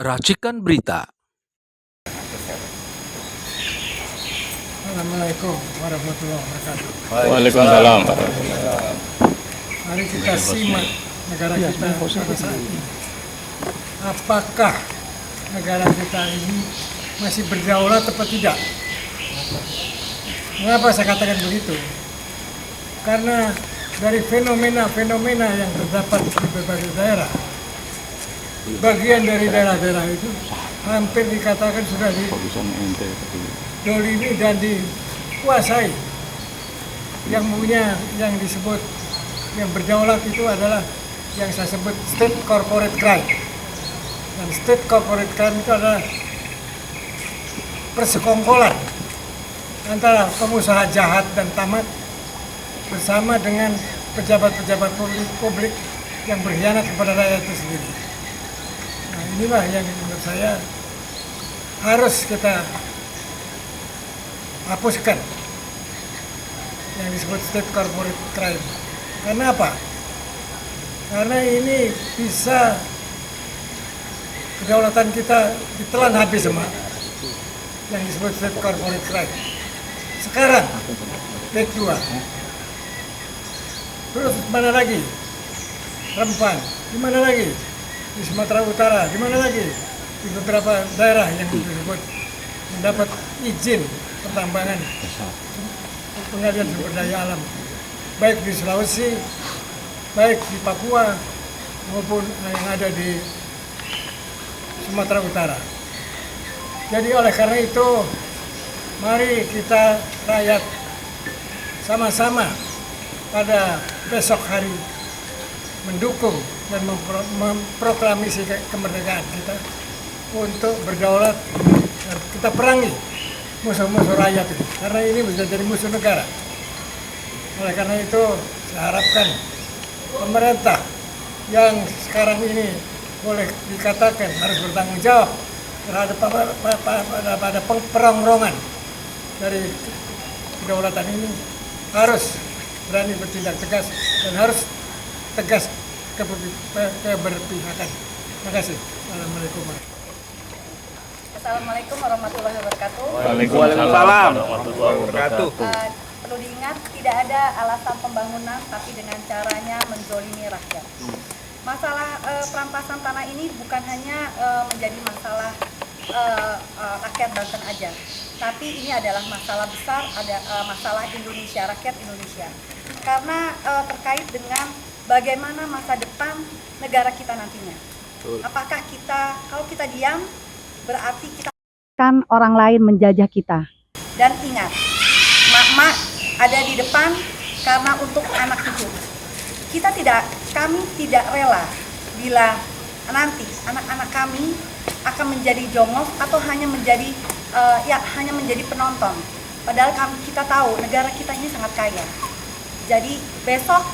Racikan Berita. Assalamualaikum warahmatullahi wabarakatuh. Waalaikumsalam. Mari kita simak negara kita pada saat ini. Apakah negara kita ini masih berdaulat atau tidak? Mengapa saya katakan begitu? Karena dari fenomena-fenomena yang terdapat di berbagai daerah, bagian dari daerah-daerah itu hampir dikatakan sudah didolimi dan dikuasai. Yang punya, yang disebut, yang berdaulat itu adalah yang saya sebut state corporate crime. Dan state corporate crime itu adalah persekongkolan antara pengusaha jahat dan tamat bersama dengan pejabat-pejabat publik yang berkhianat kepada rakyat itu sendiri. Nah, inilah yang menurut saya harus kita hapuskan, yang disebut state corporate crime. Karena apa? Karena ini bisa kedaulatan kita ditelan habis semua, yang disebut state corporate crime. Sekarang, take 2. Terus mana lagi? Rempang, di mana lagi? Di Sumatera Utara, di mana lagi? Di beberapa daerah yang disebut mendapat izin pertambangan pengalian sumber daya alam, baik di Sulawesi, baik di Papua, maupun yang ada di Sumatera Utara. Jadi oleh karena itu, mari kita rakyat sama-sama pada besok hari mendukung dan memproklamasi kemerdekaan kita untuk berdaulat. Kita perangi musuh-musuh rakyat ini, karena ini bisa jadi musuh negara. Oleh karena itu, saya harapkan pemerintah yang sekarang ini boleh dikatakan harus bertanggung jawab terhadap pada perongrongan dari kedaulatan ini, harus berani bertindak tegas dan harus tegas keberpihakan. Terima kasih. Assalamualaikum warahmatullahi wabarakatuh. Waalaikumsalam warahmatullahi wabarakatuh. Perlu diingat, tidak ada alasan pembangunan tapi dengan caranya menzolimi rakyat. Masalah perampasan tanah ini bukan hanya menjadi masalah rakyat Banten aja, tapi ini adalah masalah besar, ada masalah Indonesia, rakyat Indonesia. Karena terkait dengan bagaimana masa depan negara kita nantinya. Apakah kita, kalau kita diam, berarti kita kan orang lain menjajah kita. Dan ingat, mak-mak ada di depan karena untuk anak cucu. Kami tidak rela bila nanti anak-anak kami akan menjadi jongos atau hanya menjadi hanya menjadi penonton. Padahal kita tahu negara kita ini sangat kaya. Jadi besok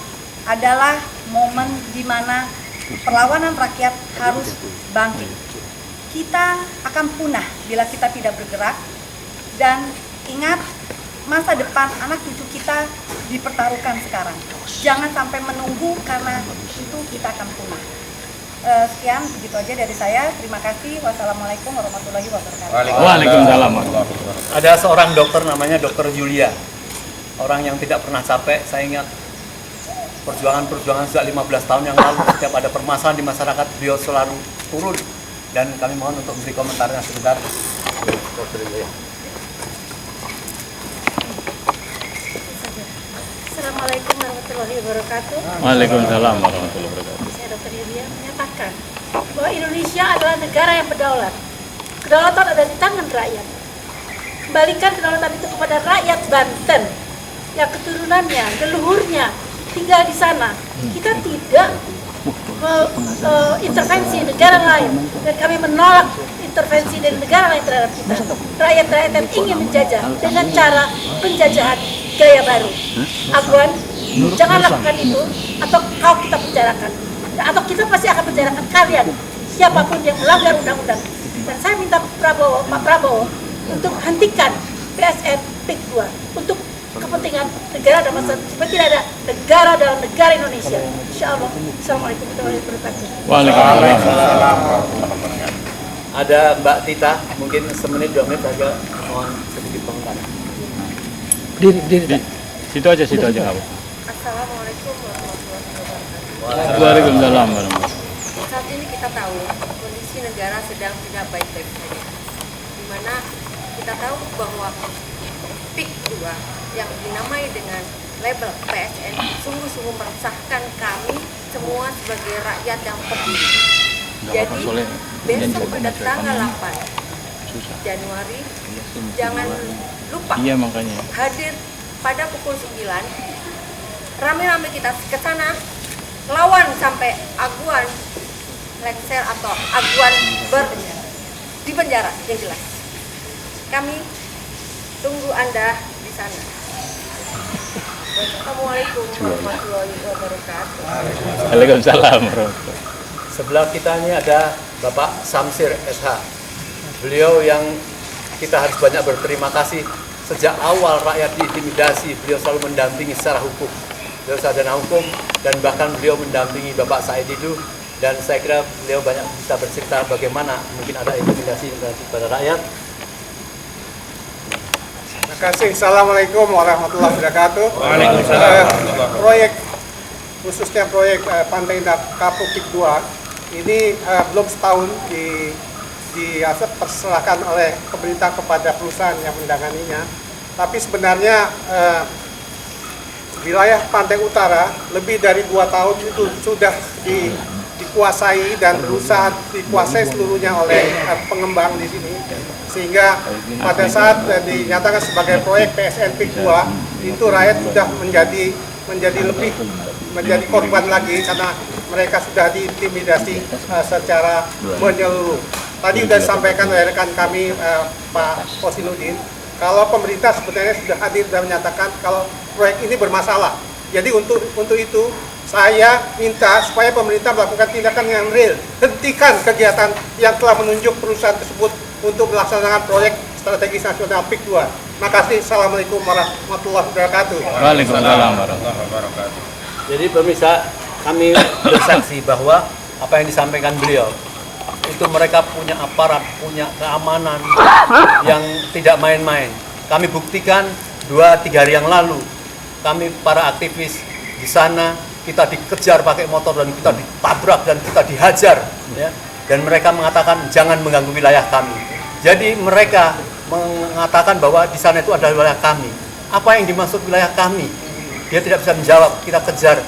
adalah momen di mana perlawanan rakyat harus bangkit. Kita akan punah bila kita tidak bergerak, dan ingat, masa depan anak cucu kita dipertaruhkan sekarang. Jangan sampai menunggu, karena itu kita akan punah. Sekian, begitu aja dari saya. Terima kasih. Wassalamualaikum warahmatullahi wabarakatuh. Waalaikumsalam. Ada seorang dokter namanya Dokter Julia, orang yang tidak pernah capek. Saya ingat perjuangan sejak 15 tahun yang lalu, setiap ada permasalahan di masyarakat beliau selalu turun, dan kami mohon untuk beri komentarnya sebentar. Assalamualaikum warahmatullahi wabarakatuh. Waalaikumsalam warahmatullahi wabarakatuh. Saya Dr. Yulia menyatakan bahwa Indonesia adalah negara yang berdaulat. Kedaulatan ada di tangan rakyat. Kembalikan kedaulatan itu kepada rakyat Banten yang keturunannya, leluhurnya tinggal di sana. Kita tidak intervensi negara lain, dan kami menolak intervensi dari negara lain terhadap kita. Rakyat-rakyat yang ingin menjajah dengan cara penjajahan gaya baru. Aguan, jangan lakukan itu, atau kau kita penjarakan, atau kita pasti akan penjarakan kalian, siapapun yang melanggar undang-undang. Dan saya minta Pak Prabowo untuk hentikan PSN PIK 2 untuk kepentingan negara dan masyarakat, supaya tidak ada negara dalam negara Indonesia. Insya Allah. Assalamualaikum warahmatullahi wabarakatuh. Waalaikumsalam. Ada Mbak Tita, mungkin semenit 2 menit saja, mohon sedikit komentar. Di situ aja nggak apa. Assalamualaikum warahmatullahi wabarakatuh. Waalaikumsalam warahmatullahi. Saat ini kita tahu kondisi negara sedang tidak baik-baik saja. Di mana kita tahu bahwa PIK 2 yang dinamai dengan label PSN sungguh-sungguh meresahkan kami semua sebagai rakyat yang peduli. Jadi besok pada tanggal 8 Januari jangan lupa Iya makanya. hadir pada pukul 9, rame-rame kita ke sana, lawan sampai aguan lengser atau aguan di penjara yang jelas. Kami tunggu Anda di sana. Assalamualaikum warahmatullahi wabarakatuh. Waalaikumsalam warahmatullahi. Sebelah kita ini ada Bapak Samsir SH. Beliau yang kita harus banyak berterima kasih. Sejak awal rakyat diintimidasi, beliau selalu mendampingi secara hukum. Beliau sarjana hukum dan bahkan beliau mendampingi Bapak Said itu. Dan saya kira beliau banyak bisa bercerita bagaimana mungkin ada intimidasi kepada rakyat. Terima kasih. Assalamualaikum warahmatullahi wabarakatuh. Proyek khususnya proyek Pantai Indah Kapuk PIK 2 ini belum setahun diperserahkan oleh pemerintah kepada perusahaan yang mendanganinya. Tapi sebenarnya wilayah Pantai Utara lebih dari 2 tahun itu sudah dikuasai dan berusaha dikuasai seluruhnya oleh pengembang di sini. Sehingga pada saat dinyatakan sebagai proyek PSN PIK 2 itu rakyat sudah menjadi korban lagi karena mereka sudah diintimidasi secara menyeluruh. Tadi sudah disampaikan oleh rekan kami Pak Kosinudin, kalau pemerintah sebenarnya sudah hadir dan menyatakan kalau proyek ini bermasalah. Jadi untuk itu saya minta supaya pemerintah melakukan tindakan yang real, hentikan kegiatan yang telah menunjuk perusahaan tersebut untuk melaksanakan proyek strategis nasional PIK 2. Makasih. Assalamualaikum warahmatullahi wabarakatuh. Waalaikumsalam warahmatullahi wabarakatuh. Jadi pemirsa, kami bersaksi bahwa apa yang disampaikan beliau itu mereka punya aparat, punya keamanan yang tidak main-main. Kami buktikan 2-3 hari yang lalu, kami para aktivis di sana kita dikejar pakai motor dan kita ditabrak dan kita dihajar, ya. Dan mereka mengatakan jangan mengganggu wilayah kami. Jadi mereka mengatakan bahwa di sana itu adalah wilayah kami. Apa yang dimaksud wilayah kami? Dia tidak bisa menjawab. Kita kejar,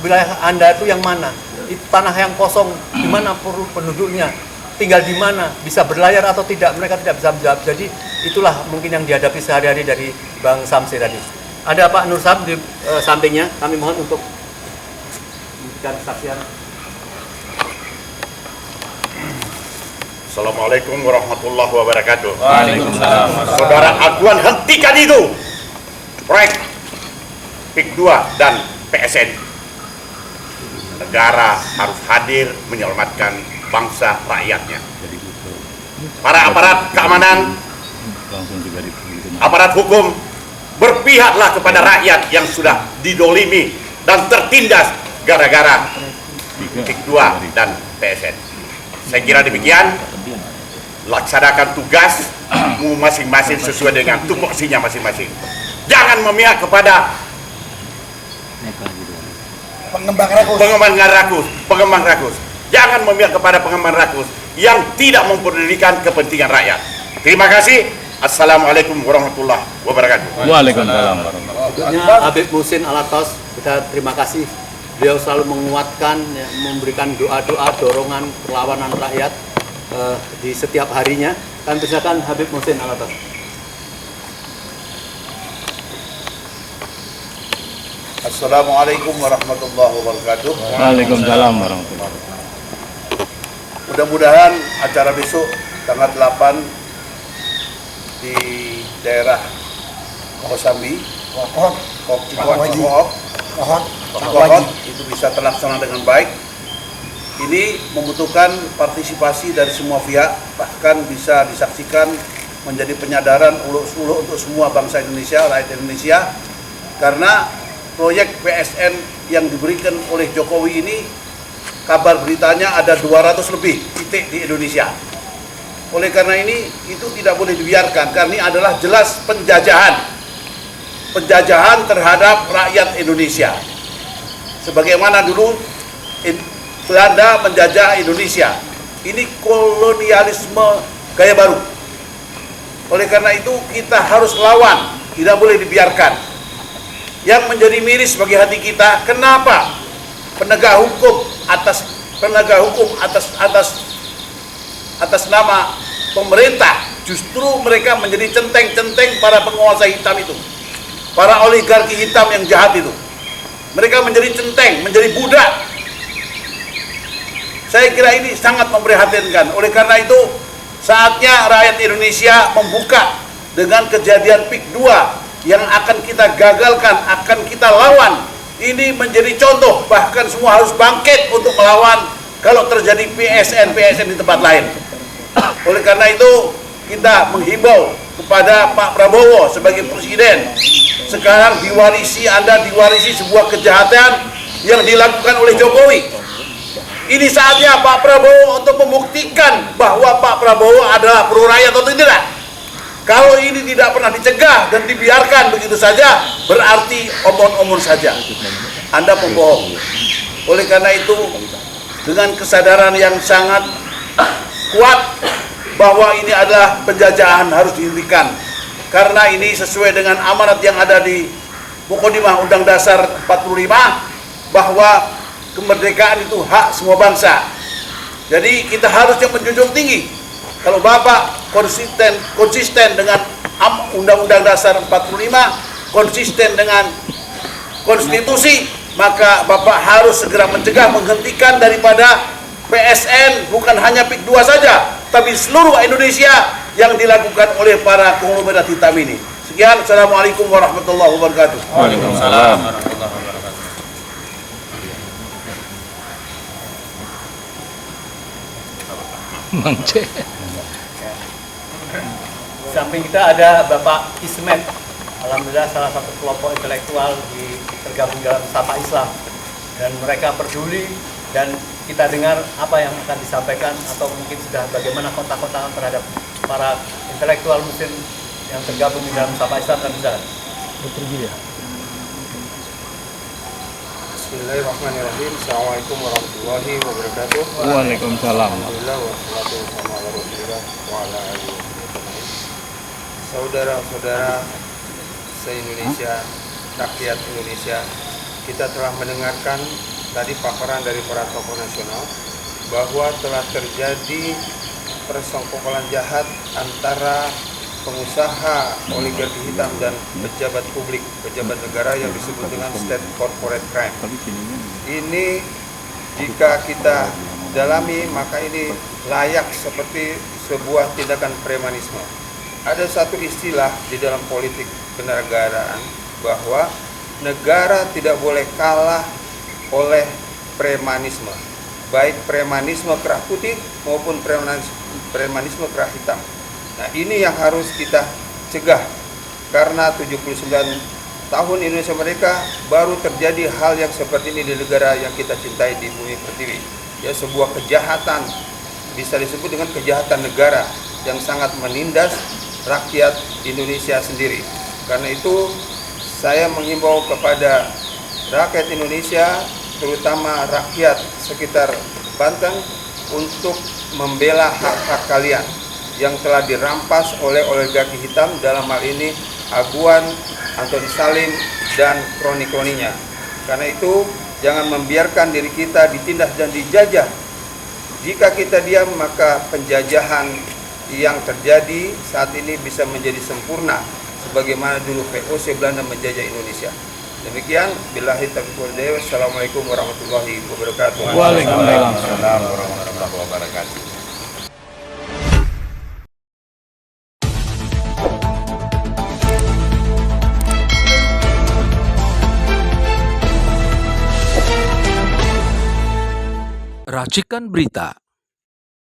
wilayah Anda itu yang mana? Itu tanah yang kosong, di mana penduduknya? Tinggal di mana? Bisa berlayar atau tidak? Mereka tidak bisa menjawab. Jadi itulah mungkin yang dihadapi sehari-hari dari Bang Samsir tadi. Ada Pak Nur Sam di sampingnya. Kami mohon untuk memberikan kesaksian. Assalamualaikum warahmatullahi wabarakatuh. Waalaikumsalam. Saudara Aguan, hentikan itu. Proyek PIK 2 dan PSN. Negara harus hadir menyelamatkan bangsa rakyatnya. Para aparat keamanan, aparat hukum, berpihaklah kepada rakyat yang sudah didolimi dan tertindas gara-gara PIK 2 dan PSN. Saya kira demikian. Laksanakan tugas masing-masing sesuai dengan tupoksinya masing-masing. Jangan memihak kepada pengembang rakus. Jangan memihak kepada pengembang rakus yang tidak mempedulikan kepentingan rakyat. Terima kasih. Assalamualaikum warahmatullahi wabarakatuh. Waalaikumsalam warahmatullahi Tentunya Habib Muhsin Alatas, kita terima kasih. Beliau selalu menguatkan, ya, memberikan doa-doa, dorongan perlawanan rakyat di setiap harinya. Kami persilakan Habib Muhsin Alatas. Assalamualaikum warahmatullahi wabarakatuh. Waalaikumsalam warahmatullahi wabarakatuh. Mudah-mudahan acara besok tanggal 8 di daerah Kosambi, Cikohot itu bisa terlaksana dengan baik. Ini membutuhkan partisipasi dari semua pihak, bahkan bisa disaksikan menjadi penyadaran uluk-uluk untuk semua bangsa Indonesia, rakyat Indonesia, karena proyek PSN yang diberikan oleh Jokowi ini, kabar beritanya ada 200 lebih titik di Indonesia. Oleh karena ini itu tidak boleh dibiarkan karena ini adalah jelas penjajahan terhadap rakyat Indonesia. Sebagaimana dulu Belanda menjajah Indonesia. Ini kolonialisme gaya baru. Oleh karena itu kita harus lawan, tidak boleh dibiarkan. Yang menjadi miris bagi hati kita, kenapa penegak hukum atas nama pemerintah justru mereka menjadi centeng-centeng para penguasa hitam itu, para oligarki hitam yang jahat itu. Mereka menjadi centeng, menjadi budak. Saya kira ini sangat memprihatinkan. Oleh karena itu saatnya rakyat Indonesia membuka dengan kejadian PIK 2 yang akan kita gagalkan, akan kita lawan. Ini menjadi contoh, bahkan semua harus bangkit untuk melawan kalau terjadi PSN di tempat lain. Oleh karena itu kita menghimbau kepada Pak Prabowo sebagai presiden, sekarang Anda diwarisi sebuah kejahatan yang dilakukan oleh Jokowi. Ini saatnya Pak Prabowo untuk membuktikan bahwa Pak Prabowo adalah pro rakyat atau tidak. Kalau ini tidak pernah dicegah dan dibiarkan begitu saja, berarti omong-omong saja. Anda pembohong. Oleh karena itu, dengan kesadaran yang sangat kuat bahwa ini adalah penjajahan harus dihentikan. Karena ini sesuai dengan amanat yang ada di Mukadimah Undang Dasar 45 bahwa kemerdekaan itu hak semua bangsa. Jadi kita harusnya menjunjung tinggi. Kalau Bapak konsisten dengan Undang-Undang Dasar 45, konsisten dengan konstitusi, maka Bapak harus segera mencegah, menghentikan daripada PSN, bukan hanya PIK 2 saja, tapi seluruh Indonesia yang dilakukan oleh para konglomerat hitam ini. Sekian, Assalamualaikum warahmatullahi wabarakatuh. Waalaikumsalam warahmatullahi wabarakatuh. Bang C. Di samping kita ada Bapak Ismet, alhamdulillah salah satu kelompok intelektual tergabung dalam Sapa Islam, dan mereka peduli dan kita dengar apa yang akan disampaikan atau mungkin sudah bagaimana kontak-kontakan terhadap para intelektual muslim yang tergabung di dalam Sapa Islam dan Besar. Bismillahirrahmanirrahim. Assalamualaikum warahmatullahi wabarakatuh. Waalaikumsalam. Alhamdulillah wassalatu wassalamu ala Rasulillah wa ala alihi wa sahbihi. Saudara-saudara se-Indonesia, rakyat Indonesia, kita telah mendengarkan tadi paparan dari para tokoh nasional bahwa telah terjadi persengkokolan jahat antara pengusaha oligarki hitam dan pejabat publik, pejabat negara yang disebut dengan state corporate crime. Ini jika kita dalami maka ini layak seperti sebuah tindakan premanisme. Ada satu istilah di dalam politik kenegaraan bahwa negara tidak boleh kalah oleh premanisme, baik premanisme kerah putih maupun premanisme kerah hitam. Nah, ini yang harus kita cegah, karena 79 tahun Indonesia mereka baru terjadi hal yang seperti ini di negara yang kita cintai di bumi pertiwi. Ya, sebuah kejahatan, bisa disebut dengan kejahatan negara yang sangat menindas rakyat Indonesia sendiri. Karena itu saya menghimbau kepada rakyat Indonesia, terutama rakyat sekitar Banten, untuk membela hak-hak kalian yang telah dirampas oleh oligarki hitam, dalam hal ini Aguan, Antoni Salim, dan kroni-kroninya. Karena itu jangan membiarkan diri kita ditindas dan dijajah. Jika kita diam, maka penjajahan yang terjadi saat ini bisa menjadi sempurna sebagaimana dulu VOC Belanda menjajah Indonesia. Demikian, billahi taufiq wal hidayah. Wassalamualaikum warahmatullahi wabarakatuh. Waalaikumsalam warahmatullahi wabarakatuh. Racikan Berita